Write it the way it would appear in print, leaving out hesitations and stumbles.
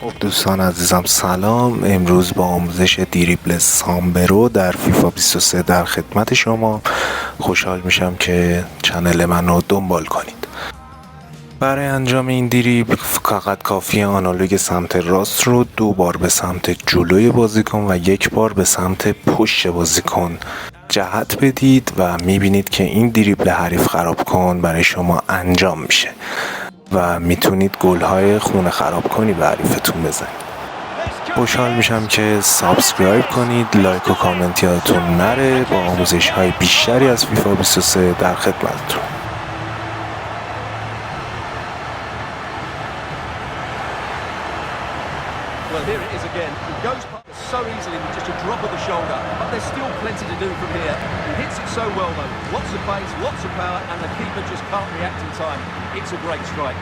خب دوستان عزیزم سلام. امروز با آموزش دریبل سامبرو در فیفا 23 در خدمت شما. خوشحال میشم که چنل منو دنبال کنید. برای انجام این دریبل فقط کافیه آنالوگ سمت راست رو 2 بار به سمت جلوی بازیکن و 1 بار به سمت پشت بازیکن جهت بدید و میبینید که این دریبل حریف خراب کن برای شما انجام میشه و میتونید گل‌های خونه خراب کنی به حریفتون بزنید. خوشحال میشم که سابسکرایب کنید، لایک و کامنت یادتون نره. با آموزش های بیشتری از فیفا 23 در خدمتتون. Well, here it is again. He goes so easily with just a drop of the shoulder, but there's still plenty to do from here. He hits it so well though. Lots of pace, lots of power, and the keeper just can't react in time. It's a great strike.